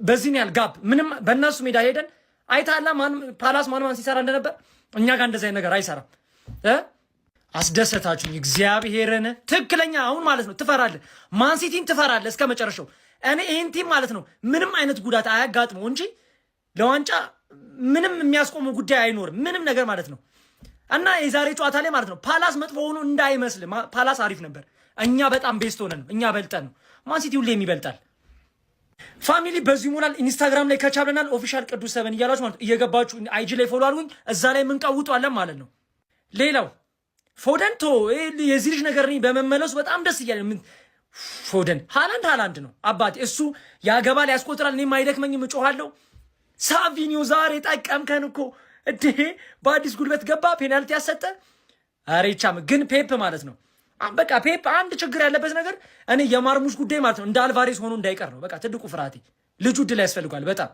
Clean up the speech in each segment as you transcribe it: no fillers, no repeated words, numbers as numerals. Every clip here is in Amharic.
በዚህ ያህል ጋፕ ምንም በእነሱ ሜዳ ሄደን አይታላ ፓላስ ማን ሲሰራ እንደነበር እኛ ጋር እንደዚህ ነገር አይሰራም። አስደሰታችሁኝ እግዚአብሔርን። ትክክለኛ አሁን ማለት ነው ትፈራለህ፣ ማንሲቲን ትፈራለህ እስከ መጨረሻው። እኔ ይህን ቲም ማለት ነው ምንም አይነት ጉዳት አያጋጥመው እንጂ ለዋንጫ ምንም የሚያስቆመው ጉዳይ አይኖርም፣ ምንም ነገር ማለት ነው። እና የዛሬ ጨዋታ ላይ ማለት ነው ፓላስ መጥፎ ሆኖ እንዳይመስል፣ ፓላስ አሪፍ ነበር። እኛ በጣም ቤስት ሆነን እኛ በልጠን ነው። ማንሲቲ ሁሌም ይበልጣል። ፋሚሊ በዚህ ይሞላል። ኢንስታግራም ላይ ከቻብለናል ኦፊሻል ቅዱስ ሰበን እያላችሁ ማለት እየገባችሁ አይጂ ላይ ፎሎ አድርጉኝ። እዛ ላይ የምንቀውጧለን ማለት ነው። ሌላው ፎደን የዚህ ልጅ ነገር በመመለሱ በጣም ደስ እያለ ፎደን ሃላንድ ነው አባቴ። እሱ ያገባል ያስቆጥራል። እኔም አይደክመኝም እጮሃለሁ። ሳቪኒዮ ዛሬ ጠቀምከን እኮ እዴ በአዲስ ጉልበት ገባ፣ ፔናልቲ ያሰጠ። አሬቻም ግን ፔፕ ማለት ነው በቃ ፔፕ አንድ ችግር ያለበት ነገር እኔ የማርሙሽ ጉዳይ ማለት ነው እንደ አልቫሬስ ሆኖ እንዳይቀር ነው በቃ ትልቁ ፍርሃቴ። ልጁ ድል ያስፈልጓል በጣም።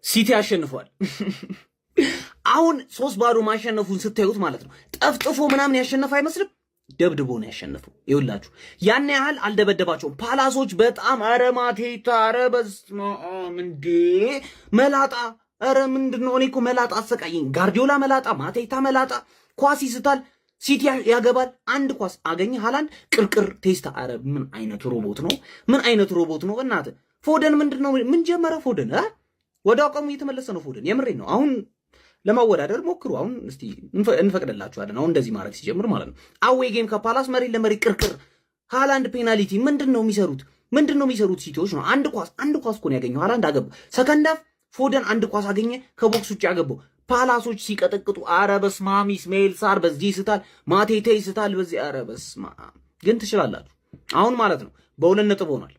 ሲቲ አሸንፏል። አሁን 3-0 ማሸነፉን ስታዩት ማለት ነው ጠፍጥፎ ምናምን ያሸነፈ አይመስልም። ደብድቦ ነው ያሸነፈው። ይኸውላችሁ ያን ያህል አልደበደባቸውም ፓላሶች በጣም። ኧረ ማቴታ፣ ኧረ በስመ አብ እንዴ መላጣ፣ ኧረ ምንድነው? እኔ እኮ መላጣ አሰቃየኝ። ጋርዲዮላ መላጣ፣ ማቴታ መላጣ። ኳስ ይስታል፣ ሲቲ ያገባል። አንድ ኳስ አገኘ ሃላንድ ቅርቅር ቴስታ። ኧረ ምን አይነት ሮቦት ነው? ምን አይነት ሮቦት ነው? እናትህ ፎደን ምንድነው? ምን ጀመረ ፎደን? ወደ አቋሙ እየተመለሰ ነው ፎደን። የምሬን ነው። አሁን ለማወዳደር ሞክሩ። አሁን እስቲ እንፈቅድላችኋለን። አሁን እንደዚህ ማድረግ ሲጀምር ማለት ነው። አዌ ጌም ከፓላስ መሪ ለመሪ ቅርቅር። ሃላንድ ፔናልቲ ምንድነው የሚሰሩት? ሲቲዎች ነው። አንድ ኳስ እኮ ነው ያገኘው። ሃላንድ አገባ። ሰከንድ ሃፍ ፎደን አንድ ኳስ አገኘ ከቦክስ ውጭ ያገባው። ፓላሶች ሲቀጠቅጡ ኧረ በስመ አብ። ኢስማኤል ሳር በዚህ ይስታል፣ ማቴቴ ይስታል በዚህ። ኧረ በስመ አብ። ግን ትችላላችሁ አሁን ማለት ነው። በሁለት ነጥብ ሆኗል።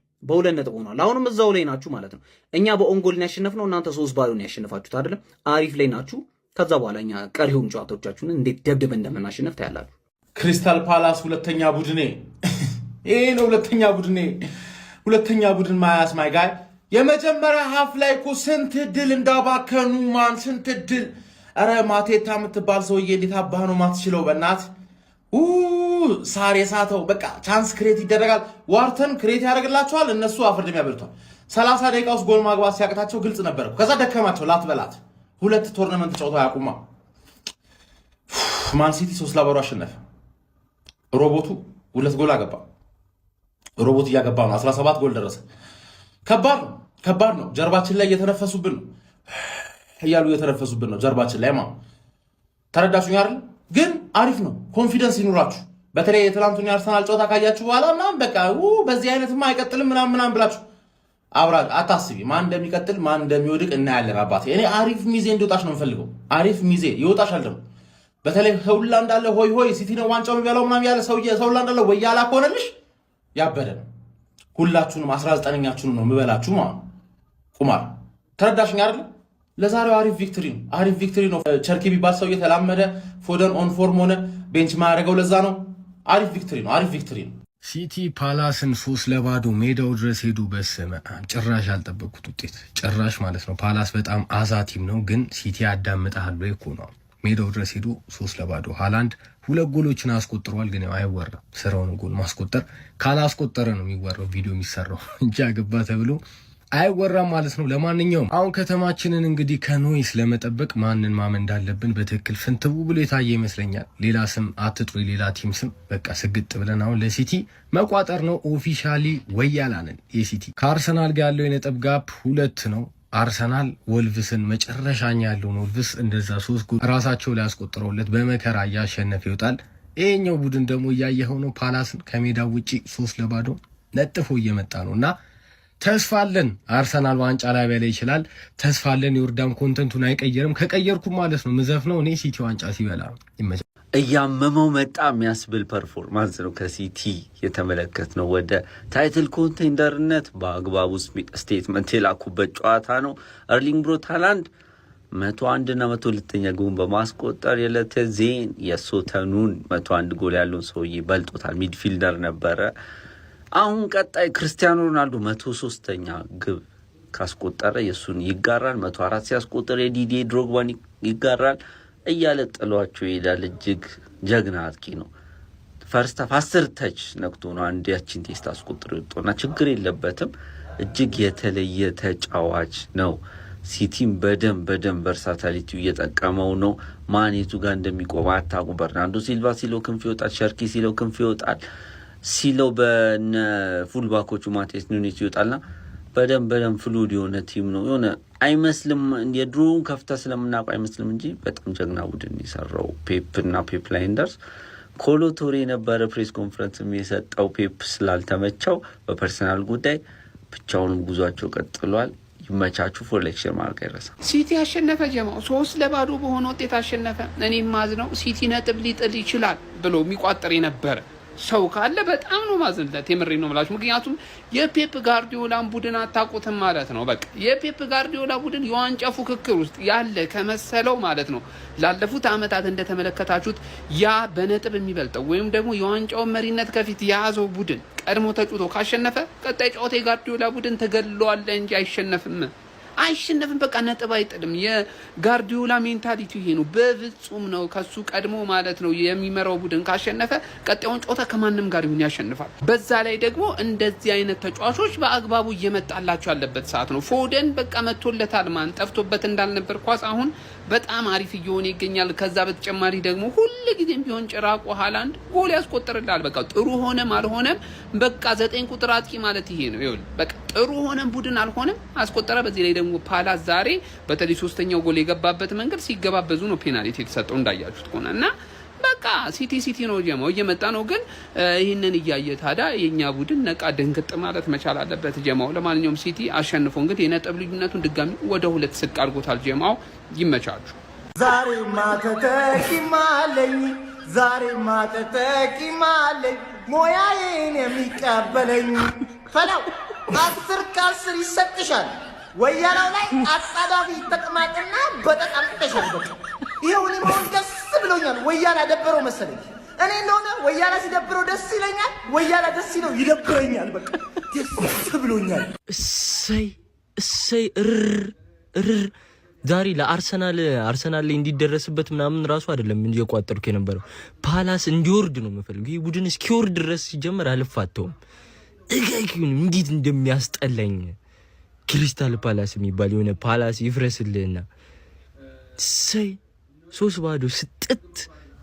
አሁንም እዛው ላይ ናችሁ ማለት ነው። እኛ በኦንጎል ያሸነፍነው እናንተ 3-0 ያሸነፋችሁት አይደለም። አሪፍ ላይ ናችሁ። ከዛ በኋላ እኛ ቀሪውን ጨዋታዎቻችሁን እንዴት ደብድበን እንደምናሸነፍ ታያላችሁ። ክሪስታል ፓላስ ሁለተኛ ቡድኔ ይሄ ነው። ሁለተኛ ቡድን ማያስ ማይ ጋይ። የመጀመሪያ ሀፍ ላይ እኮ ስንት ድል እንዳባከኑ ማን ስንት ድል። ኧረ ማቴታ የምትባል ሰውዬ እንዴት አባህ ነው ማትችለው? በእናት ሳር የሳተው በቃ ቻንስ ክሬት ይደረጋል። ዋርተን ክሬት ያደርግላቸዋል፣ እነሱ አፍርድም ያበልቷል። 30 ደቂቃ ውስጥ ጎል ማግባት ሲያቅታቸው ግልጽ ነበር። ከዛ ደከማቸው ላትበላት። 2 ቶርናመንት ጨዋታ ያቁማ። ማን ሲቲ 3-0 አሸነፈ። ሮቦቱ 2 ጎል አገባ። ሮቦት እያገባ ነው። 17 ጎል ደረሰ። ከባድ ነው። ጀርባችን ላይ እየተነፈሱብን ነው ጀርባችን ላይ ማለት ተረዳችሁኝ አይደል? ግን አሪፍ ነው። ኮንፊደንስ ይኑራችሁ። በተለይ የትላንቱን የአርሰናል ጨዋታ ካያችሁ በኋላ ምናምን በቃ በዚህ አይነትማ አይቀጥልም ምናምን ብላችሁ አብራ አታስቢ። ማን እንደሚቀጥል ማን እንደሚወድቅ እናያለን። አባቴ እኔ አሪፍ ሚዜ እንዲወጣሽ ነው የምፈልገው። አሪፍ ሚዜ ይወጣሻል። ደግሞ በተለይ ሁላ እንዳለ ሆይ ሲቲ ነው ዋንጫው የሚበላው ምናምን ያለ ሰውላ እንዳለ ወይ ያላ ከሆነልሽ ያበደ ነው። ሁላችሁንም 19ኛችሁን ነው የምበላችሁ ማለት ቁማር። ተረዳሽኝ አይደል? ለዛሬው አሪፍ ቪክቶሪ ነው። ቸርኪ ቢባል ሰው እየተላመደ ፎደን ኦን ፎርም ሆነ ቤንች ማያደርገው ለዛ ነው። አሪፍ ቪክቶሪ ነው። ሲቲ ፓላስን 3-0 ሜዳው ድረስ ሄዱ። በስመ አብ ጭራሽ ያልጠበቅኩት ውጤት ጭራሽ ማለት ነው። ፓላስ በጣም አዛቲም ነው፣ ግን ሲቲ ያዳምጣል ወይ እኮ ነው። ሜዳው ድረስ ሄዱ 3-0። ሃላንድ 2 ጎሎችን አስቆጥሯል፣ ግን አይወራም። ስራውን ጎል ማስቆጠር ካላስቆጠረ ነው የሚወራው፣ ቪዲዮ የሚሰራው እንጂ አገባ ተብሎ አይወራም ማለት ነው። ለማንኛውም አሁን ከተማችንን እንግዲህ ከኖይስ ለመጠበቅ ማንን ማመን እንዳለብን በትክክል ፍንትው ብሎ የታየ ይመስለኛል። ሌላ ስም አትጥሩ፣ ሌላ ቲም ስም በቃ ስግጥ ብለን አሁን ለሲቲ መቋጠር ነው። ኦፊሻሊ ወያላንን የሲቲ ከአርሰናል ጋር ያለው የነጥብ ጋፕ 2 ነው። አርሰናል ወልቭስን መጨረሻኛ ያለውን ወልቭስ እንደዛ 3 ጎል ራሳቸው ላይ ያስቆጥረውለት በመከራ እያሸነፈ ይወጣል። ይሄኛው ቡድን ደግሞ እያየኸው ነው። ፓላስን ከሜዳው ውጪ 3-0 ነጥፎ እየመጣ ነውና ተስፋለን አርሰናል ዋንጫ ላይ በላይ ይችላል። ተስፋለን ዮርዳን ኮንተንቱን አይቀየርም። ከቀየርኩም ማለት ነው ምዘፍነው እኔ ሲቲ ዋንጫ ሲበላ እያመመው መጣ የሚያስብል ፐርፎርማንስ ነው ከሲቲ የተመለከትነው። ወደ ታይትል ኮንቴንደርነት በአግባቡ ስቴትመንት የላኩበት ጨዋታ ነው። ኤርሊንግ ብሮት ሃላንድ 101 እና 102ኛ ጎል በማስቆጠር የዕለተ ዜን የሶተኑን 101 ጎል ያለውን ሰውዬ በልጦታል። ሚድፊልደር ነበረ። አሁን ቀጣይ ክርስቲያኖ ሮናልዶ 103ኛ ግብ ካስቆጠረ የሱን ይጋራል። 104 ሲያስቆጠር የዲዲ ድሮግባን ይጋራል እያለ ጥሏቸው ይሄዳል። እጅግ ጀግና አጥቂ ነው። ፈርስት ሃፍ 10 ተች ነክቶ ነው አንድ ያችን ቴስት አስቆጥሮ ይወጣና ችግር የለበትም። እጅግ የተለየ ተጫዋች ነው። ሲቲም በደንብ ቨርሳታሊቲው እየጠቀመው ነው። ማኔቱ ጋር እንደሚቆም አታውቁ። በርናርዶ ሲልቫ ሲለው ክንፍ ይወጣል፣ ሸርኪ ሲለው ክንፍ ይወጣል፣ ሲለው በነ ፉልባኮቹ ማቴስ ኑኔዝ ይወጣልና በደንብ ፍሉድ የሆነ ቲም ነው። የሆነ አይመስልም የድሮውን ከፍታ ስለምናውቀው አይመስልም እንጂ በጣም ጀግና ቡድን የሰራው ፔፕ ላይንደርስ። ኮሎቶሬ የነበረ ፕሬስ ኮንፈረንስ የሰጠው ፔፕ ስላልተመቸው በፐርሰናል ጉዳይ ብቻውንም ጉዟቸው ቀጥሏል። ይመቻቹ። ፎር ሌክቸር ማርክ አይረሳ። ሲቲ አሸነፈ ጀማው 3-0 በሆነ ውጤት አሸነፈ። እኔም ማዝነው ሲቲ ነጥብ ሊጥል ይችላል ብሎ የሚቋጠር የነበረ ሰው ካለ በጣም ነው ማዝንለት። የምሬ ነው የምላችሁ። ምክንያቱም የፔፕ ጋርዲዮላን ቡድን አታውቁትም ማለት ነው። በቃ የፔፕ ጋርዲዮላ ቡድን የዋንጫ ፉክክር ውስጥ ያለ ከመሰለው ማለት ነው ላለፉት አመታት እንደተመለከታችሁት ያ በነጥብ የሚበልጠው ወይም ደግሞ የዋንጫውን መሪነት ከፊት የያዘው ቡድን ቀድሞ ተጫውቶ ካሸነፈ ቀጣይ ጨዋታ የጋርዲዮላ ቡድን ተገለዋል እንጂ አይሸነፍም። በቃ ነጥብ አይጥልም። የጋርዲዮላ ሜንታሊቲ ይሄ ነው። በፍጹም ነው ከሱ ቀድሞ ማለት ነው የሚመራው ቡድን ካሸነፈ ቀጣዩን ጨዋታ ከማንም ጋር ይሁን ያሸንፋል። በዛ ላይ ደግሞ እንደዚህ አይነት ተጫዋቾች በአግባቡ እየመጣላቸው ያለበት ሰዓት ነው። ፎደን በቃ መጥቶለታል። ማን ጠፍቶበት እንዳልነበር ኳስ አሁን በጣም አሪፍ እየሆነ ይገኛል። ከዛ በተጨማሪ ደግሞ ሁሉ ጊዜም ቢሆን ጭራቁ ሃላንድ ጎል ያስቆጥርላል። በቃ ጥሩ ሆነም አልሆነም በቃ 9 ቁጥር አጥቂ ማለት ይሄ ነው። ይኸውልህ በቃ ጥሩ ሆነም ቡድን አልሆነም አስቆጠረ። በዚህ ላይ ደግሞ ፓላስ ዛሬ በተለይ 3ኛው ጎል የገባበት መንገድ ሲገባበዙ ነው ፔናልቲ የተሰጠው እንዳያችሁት ከሆነ እና በቃ ሲቲ ነው ጀማው እየመጣ ነው። ግን ይህንን እያየ ታዲያ የኛ ቡድን ነቃ ድንግጥ ማለት መቻል አለበት ጀማው። ለማንኛውም ሲቲ አሸንፎ እንግዲህ የነጥብ ልዩነቱን ድጋሚ ወደ 2 ዝቅ አድርጎታል። ጀማው ይመቻችሁ። ዛሬ ማተተቂ ማለኝ ሞያዬን የሚቀበለኝ ፈላው 10 ከ10 ይሰጥሻል። ወያላው ላይ አጣዳፊ ተቅማጥና በጠቃም ተሸበቀ። ይሄው ነው ደስ ብሎኛል። ወያላ ደበረው መሰለኝ። እኔ እንደሆነ ወያላ ሲደብረው ደስ ይለኛል፣ ወያላ ደስ ይለው ይደብረኛል። በቃ ደስ ብሎኛል። እሰይ ዛሬ ለአርሰናል ላይ እንዲደረስበት ምናምን ራሱ አይደለም እንጂ የቋጠርኩ የነበረው ፓላስ እንዲወርድ ነው የምፈልገው። ይሄ ቡድን እስኪወርድ ድረስ ሲጀመር አልፋተውም። እጋኪውን እንዴት እንደሚያስጠላኝ ክሪስታል ፓላስ የሚባል የሆነ ፓላስ ይፍረስልህና 3-0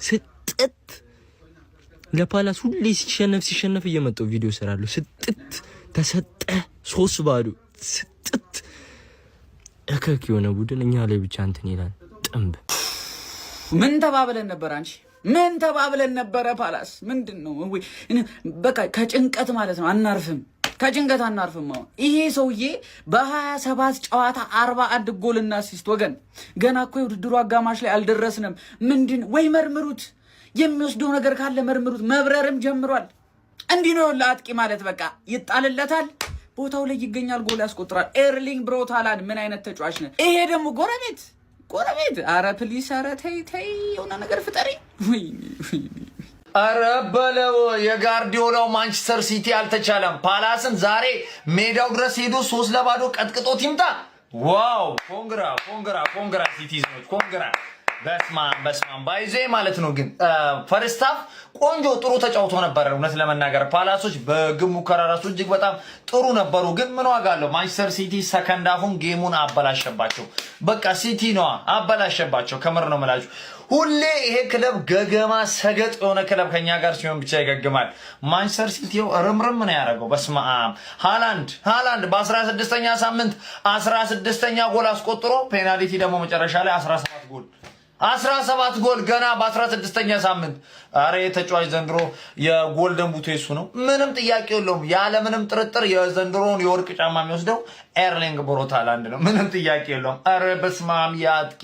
ስጥት ለፓላስ ሁሌ ሲሸነፍ እየመጣው ቪዲዮ ሰራለሁ። ስጥት ተሰጠ 3-0 ስጥት እከክ የሆነ ቡድን እኛ ላይ ብቻ እንትን ይላል። ጥምብ ምን ተባብለን ነበር? አንቺ ምን ተባብለን ነበረ? ፓላስ ምንድነው? በቃ ከጭንቀት ማለት ነው አናርፍም። ከጭንቀት አናርፍም። አሁን ይሄ ሰውዬ በ27 ጨዋታ 41 ጎልና አሲስት። ወገን ገና እኮ የውድድሩ አጋማሽ ላይ አልደረስንም። ምንድን ወይ መርምሩት፣ የሚወስደው ነገር ካለ መርምሩት። መብረርም ጀምሯል። እንዲህ ነው ለአጥቂ ማለት በቃ ይጣልለታል፣ ቦታው ላይ ይገኛል፣ ጎል ያስቆጥራል። ኤርሊንግ ብሮት ሃላንድ ምን አይነት ተጫዋች ነው ይሄ! ደግሞ ጎረቤት አረ ፕሊስ፣ አረ ተይ የሆነ ነገር ፍጠሪ። አረ በለው የጋርዲዮላው ማንቸስተር ሲቲ አልተቻለም። ፓላስን ዛሬ ሜዳው ድረስ ሄዶ 3-0 ቀጥቅጦት ይምጣ። ዋው! ኮንግራ ሲቲዝኖች ኮንግራ። በስማም ባይዜ ማለት ነው። ግን ፈርስት ሃፍ ቆንጆ ጥሩ ተጫውቶ ነበር። እውነት ለመናገር ፓላሶች በግብ ሙከራ ራሱ እጅግ በጣም ጥሩ ነበሩ። ግን ምን ዋጋ አለው? ማንቸስተር ሲቲ ሰከንድ ሃፉን ጌሙን አበላሸባቸው። በቃ ሲቲ ነው አበላሸባቸው። ከምር ነው የምላችሁ። ሁሌ ይሄ ክለብ ገገማ ሰገጥ የሆነ ክለብ ከኛ ጋር ሲሆን ብቻ ይገግማል። ማንቸስተር ሲቲው ርምርም ነው ያደረገው። በስማም ሃላንድ በ16ኛ ሳምንት 16ኛ ጎል አስቆጥሮ ፔናልቲ ደግሞ መጨረሻ ላይ 17 ጎል ገና በ16ኛ ሳምንት። አረ የተጫዋች ዘንድሮ የጎልደን ቡት የሱ ነው፣ ምንም ጥያቄ የለውም። ያለ ምንም ጥርጥር የዘንድሮውን የወርቅ ጫማ የሚወስደው ኤርሊንግ ብሮት ሃላንድ ነው፣ ምንም ጥያቄ የለውም። አረ በስማም ያጥቂ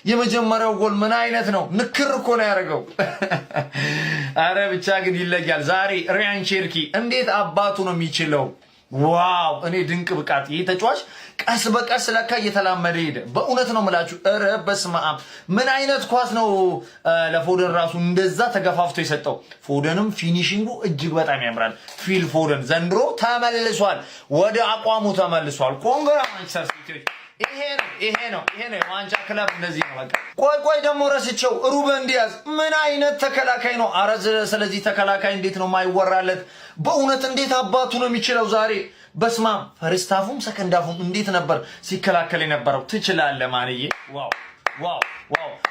የመጀመሪያው ጎል ምን አይነት ነው? ንክር እኮ ነው ያደረገው። አረ ብቻ ግን ይለያል ዛሬ። ሪያን ቼርኪ እንዴት አባቱ ነው የሚችለው! ዋው! እኔ ድንቅ ብቃት! ይህ ተጫዋች ቀስ በቀስ ለካ እየተላመደ ሄደ። በእውነት ነው የምላችሁ። ኧረ በስመ አብ! ምን አይነት ኳስ ነው ለፎደን ራሱ እንደዛ ተገፋፍቶ የሰጠው። ፎደንም ፊኒሺንጉ እጅግ በጣም ያምራል። ፊል ፎደን ዘንድሮ ተመልሷል፣ ወደ አቋሙ ተመልሷል። ኮንግራ ማንቸስተር ሲቲዎች ይሄ ነው የዋንጫ ክለብ እንደዚህ ነው። በቃ ቆይ ደግሞ ረስቸው ሩበን ዲያዝ ምን አይነት ተከላካይ ነው? አረ ስለዚህ ተከላካይ እንዴት ነው ማይወራለት? በእውነት እንዴት አባቱ ነው የሚችለው ዛሬ? በስማም ፈርስት ሃፉም ሰከንድ ሃፉም እንዴት ነበር ሲከላከል የነበረው? ትችላለህ ማንዬ። ዋው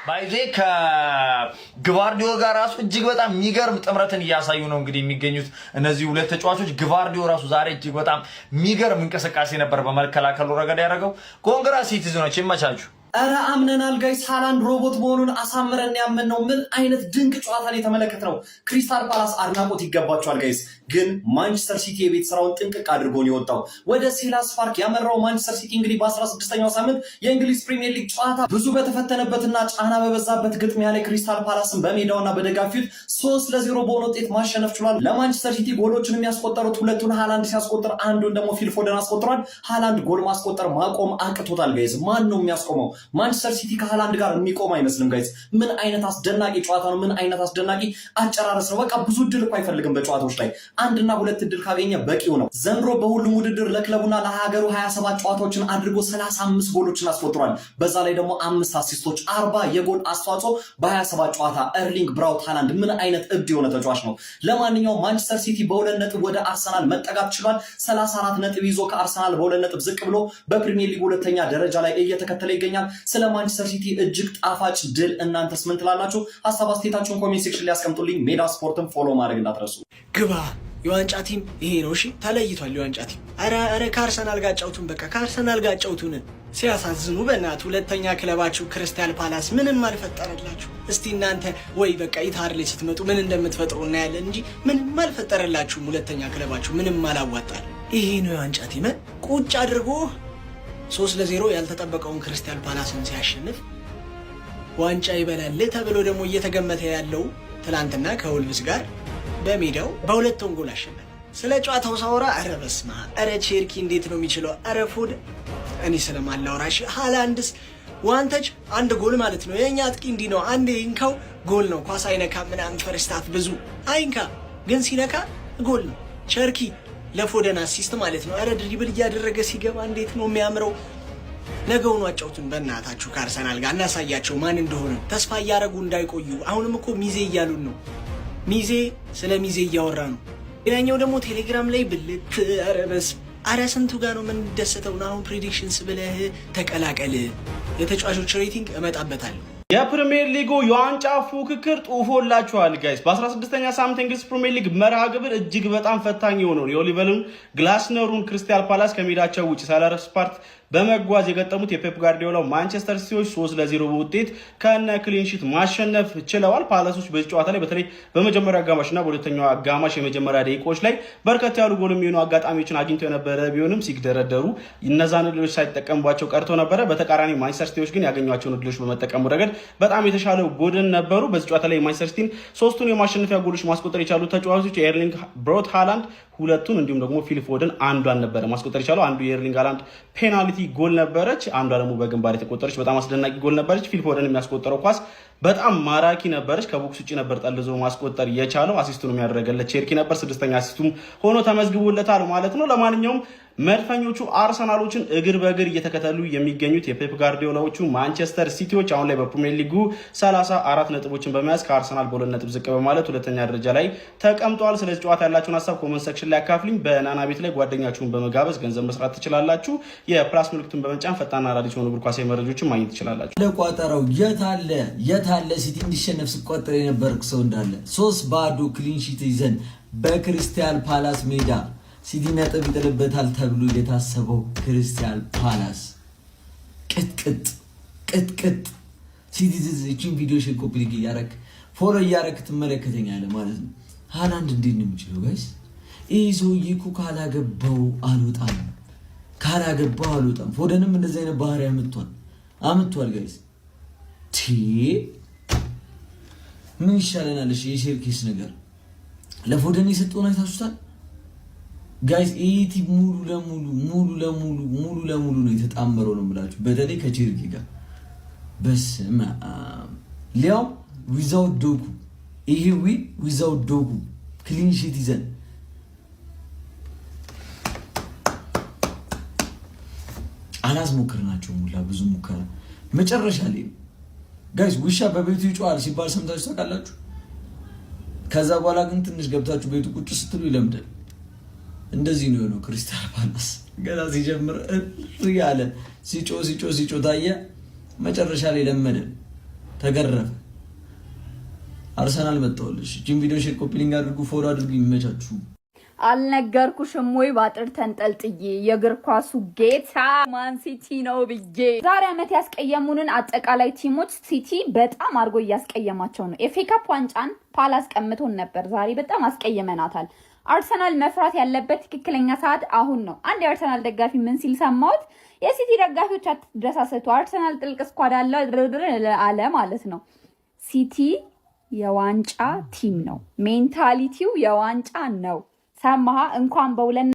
ባይዜ ከግቫርዲዮል ጋር ራሱ እጅግ በጣም የሚገርም ጥምረትን እያሳዩ ነው እንግዲህ የሚገኙት እነዚህ ሁለት ተጫዋቾች። ግቫርዲዮል ራሱ ዛሬ እጅግ በጣም የሚገርም እንቅስቃሴ ነበር በመከላከሉ ረገድ ያደረገው። ኮንግራ ሲቲዝኖች ይመቻችሁ። እረ አምነናል ጋይስ፣ ሃላንድ ሮቦት መሆኑን አሳምረን ያመንነው። ምን አይነት ድንቅ ጨዋታን የተመለከትነው። ክሪስታል ፓላስ አድናቆት ይገባቸዋል ጋይስ። ግን ማንቸስተር ሲቲ የቤት ስራውን ጥንቅቅ አድርጎ ነው የወጣው። ወደ ሴላስ ፓርክ ያመራው ማንቸስተር ሲቲ እንግዲህ በ16ኛው ሳምንት የእንግሊዝ ፕሪሚየር ሊግ ጨዋታ ብዙ በተፈተነበትና ጫና በበዛበት ግጥሚያ ላይ ክሪስታል ፓላስን በሜዳውና በደጋፊው 3-0 በሆነ ውጤት ማሸነፍ ችሏል። ለማንቸስተር ሲቲ ጎሎችን የሚያስቆጠሩት ሁለቱን ሃላንድ ሲያስቆጥር አንዱን ደግሞ ፊል ፎደን አስቆጥሯል። ሃላንድ ጎል ማስቆጠር ማቆም አቅቶታል ጋይስ። ማን ነው የሚያስቆመው? ማንቸስተር ሲቲ ከሃላንድ ጋር የሚቆም አይመስልም ጋይስ። ምን አይነት አስደናቂ ጨዋታ ነው! ምን አይነት አስደናቂ አጨራረስ ነው! በቃ ብዙ እድል እኮ አይፈልግም በጨዋታዎች ላይ 1 እና 2 እድል ካገኘ በቂው ነው። ዘንድሮ በሁሉም ውድድር ለክለቡና ለሀገሩ 27 ጨዋታዎችን አድርጎ 35 ጎሎችን አስቆጥሯል። በዛ ላይ ደግሞ 5 አሲስቶች፣ 40 የጎል አስተዋጽኦ በ27 ጨዋታ። ኤርሊንግ ብራውት ሃላንድ ምን አይነት እብድ የሆነ ተጫዋች ነው! ለማንኛውም ማንቸስተር ሲቲ በ2 ነጥብ ወደ አርሰናል መጠጋት ችሏል። 34 ነጥብ ይዞ ከአርሰናል በ2 ነጥብ ዝቅ ብሎ በፕሪሚየር ሊግ 2ኛ ደረጃ ላይ እየተከተለ ይገኛል። ስለ ማንቸስተር ሲቲ እጅግ ጣፋጭ ድል እናንተስ ምን ትላላችሁ? ሀሳብ አስተያየታችሁን ኮሜንት ሴክሽን ላይ አስቀምጡልኝ። ሜዳ ስፖርትን ፎሎ ማድረግ እንዳትረሱ። ግባ የዋንጫ ቲም ይሄ ነው። እሺ ተለይቷል የዋንጫ ቲም። አረ ከአርሰናል ጋር ጫውቱን፣ በቃ ከአርሰናል ጋር ጫውቱን። ሲያሳዝኑ በእናቱ ሁለተኛ ክለባችሁ ክሪስታል ፓላስ ምንም አልፈጠረላችሁ። እስቲ እናንተ ወይ በቃ ኢታር ላይ ስትመጡ ምን እንደምትፈጥሩ እናያለን እንጂ ምንም አልፈጠረላችሁም። ሁለተኛ ክለባችሁ ምንም አላዋጣል። ይሄ ነው የዋንጫ ቲም። ቁጭ አድርጎ 3-0 ያልተጠበቀውን ክሪስታል ፓላስን ሲያሸንፍ ዋንጫ ይበላል ተብሎ ደግሞ እየተገመተ ያለው ትላንትና ከወልቭስ ጋር በሜዳው በ2 ጎል አሸነፈ። ስለ ጨዋታው ሳወራ አረ በስማ አረ ቼርኪ እንዴት ነው የሚችለው? አረ ፉድ እኔ ስለማላወራሽ ሃላንድስ ዋንተጅ 1 ጎል ማለት ነው። የኛ አጥቂ እንዲህ ነው። አንዴ ይንካው ጎል ነው። ኳስ አይነካ ምናምን ፈርስታፍ ብዙ አይንካ፣ ግን ሲነካ ጎል ነው። ቸርኪ ለፎደን አሲስት ማለት ነው። አረ ድሪብል እያደረገ ሲገባ እንዴት ነው የሚያምረው! ነገውኑ አጫውቱን በእናታችሁ ከአርሰናል ጋር እናሳያቸው ማን እንደሆነ። ተስፋ እያደረጉ እንዳይቆዩ። አሁንም እኮ ሚዜ እያሉን ነው። ሚዜ ስለ ሚዜ እያወራ ነው። ሌላኛው ደግሞ ቴሌግራም ላይ ብልት አረ ስንቱ ጋር ነው የምንደሰተው? አሁን ፕሬዲክሽንስ ብለህ ተቀላቀል። የተጫዋቾች ሬቲንግ እመጣበታለሁ። የፕሪሚየር ሊጉ የዋንጫ ፉክክር ጡፎላችኋል ጋይስ። በ16ኛ ሳምንት እንግሊዝ ፕሪሚየር ሊግ መርሃ ግብር እጅግ በጣም ፈታኝ የሆነውን የኦሊቨርን ግላስነሩን ክሪስታል ፓላስ ከሜዳቸው ውጭ ሰለረስ ፓርክ በመጓዝ የገጠሙት የፔፕ ጋርዲዮላው ማንቸስተር ሲቲዎች 3-0 በውጤት ከነ ክሊንሺት ማሸነፍ ችለዋል። ፓላሶች በዚህ ጨዋታ ላይ በተለይ በመጀመሪያው አጋማሽና በሁለተኛው አጋማሽ የመጀመሪያ ደቂቃዎች ላይ በርከት ያሉ ጎል የሚሆኑ አጋጣሚዎችን አግኝተው የነበረ ቢሆንም ሲደረደሩ እነዛን እድሎች ሳይጠቀሙባቸው ቀርቶ ነበረ። በተቃራኒ ማንቸስተር ሲቲዎች ግን ያገኟቸውን እድሎች በመጠቀሙ ረገድ በጣም የተሻለ ቡድን ነበሩ። በዚህ ጨዋታ ላይ ማንቸስተር ሲቲን 3ቱን የማሸነፊያ ጎሎች ማስቆጠር የቻሉ ተጫዋቾች ኤርሊንግ ብራውት ሃላንድ 2ቱን እንዲሁም ደግሞ ፊል ፎደን 1ዷን ነበረ ማስቆጠር የቻለው። አንዱ የኤርሊንግ ሃላንድ ፔናልቲ ጎል ነበረች፣ አንዷ ደግሞ በግንባር የተቆጠረች በጣም አስደናቂ ጎል ነበረች። ፊል ፎደን የሚያስቆጠረው ኳስ በጣም ማራኪ ነበረች። ከቦክስ ውጪ ነበር ጠልዞ ማስቆጠር የቻለው። አሲስቱን የሚያደርገለት ቼርኪ ነበር። 6ኛ አሲስቱም ሆኖ ተመዝግቦለታል ማለት ነው። ለማንኛውም መድፈኞቹ አርሰናሎችን እግር በእግር እየተከተሉ የሚገኙት የፔፕ ጋርዲዮላዎቹ ማንቸስተር ሲቲዎች አሁን ላይ በፕሪሚየር ሊጉ 34 ነጥቦችን በመያዝ ከአርሰናል በ2 ነጥብ ዝቅ በማለት 2ኛ ደረጃ ላይ ተቀምጠዋል። ስለዚህ ጨዋታ ያላችሁን ሀሳብ ኮመንት ሴክሽን ላይ አካፍልኝ። በናና ቤት ላይ ጓደኛችሁን በመጋበዝ ገንዘብ መስራት ትችላላችሁ። የፕላስ ምልክቱን በመጫን ፈጣንና አዳዲስ የሆኑ እግር ኳሳዊ መረጃዎችን ማግኘት ትችላላችሁ። ለቋጠረው የታለ ሲቲ እንዲሸነፍ ሲቆጠር የነበርክ ሰው እንዳለ 3-0 ክሊንሺት ይዘን በክሪስታል ፓላስ ሜዳ ሲቲ ነጥብ ይጥልበታል ተብሎ የታሰበው ክሪስታል ፓላስ ቅጥቅጥ ሲቲ እቺን ቪዲዮ ሼር ኮፒ ሊንክ እያረክ ፎሎ እያረክ ትመለከተኛለህ ማለት ነው። ሃላንድ እንዴት ነው የሚችለው ጋይስ? ይህ ሰውዬ እኮ ካላገባው አልወጣም። ፎደንም እንደዚህ አይነት ባህሪ አምጥቷል ጋይስ። ምን ይሻለናል? እሺ የሼርኬስ ነገር ለፎደን የሰጠውን አይታችሁታል ጋይስ። ኢቲ ሙሉ ለሙሉ ነው የተጣመረው ነው ብላችሁ በተለይ ከቼርኪ ጋር በስመ አብ ሊያው ዊዛውት ዶጉ ይሄ ዊዛውት ዶጉ ክሊን ሺት ይዘን አላስሞክርናቸውም ሁላ ብዙ ሙከራ መጨረሻ ላይ ጋይስ ውሻ በቤቱ ይጮሃል ሲባል ሰምታችሁ ታውቃላችሁ? ከዛ በኋላ ግን ትንሽ ገብታችሁ ቤቱ ቁጭ ስትሉ ይለምዳል። እንደዚህ ነው የሆነው ክሪስታል ፓላስ ገና ሲጀምር ያለ ሲጮ ታየ። መጨረሻ ላይ ለመደ፣ ተገረፈ። አርሰናል መጣውልሽ። ጂም ቪዲዮ ሼር፣ ኮፒ ሊንክ አድርጉ፣ ፎሎ አድርጉ። ይመቻችሁ። አልነገርኩሽም ወይ ባጥር ተንጠልጥዬ የእግር ኳሱ ጌታ ማን ሲቲ ነው ብዬ። ዛሬ ዓመት ያስቀየሙንን አጠቃላይ ቲሞች ሲቲ በጣም አድርጎ እያስቀየማቸው ነው። ኤፍ ኤ ካፕ ዋንጫን ፓላስ ቀምቶን ነበር፣ ዛሬ በጣም አስቀይመናታል። አርሰናል መፍራት ያለበት ትክክለኛ ሰዓት አሁን ነው። አንድ የአርሰናል ደጋፊ ምን ሲል ሰማሁት? የሲቲ ደጋፊዎች አትደሳሰቱ፣ አርሰናል ጥልቅ ስኳድ አለ ማለት ነው። ሲቲ የዋንጫ ቲም ነው፣ ሜንታሊቲው የዋንጫ ነው። ሰማሃ? እንኳን በሁለት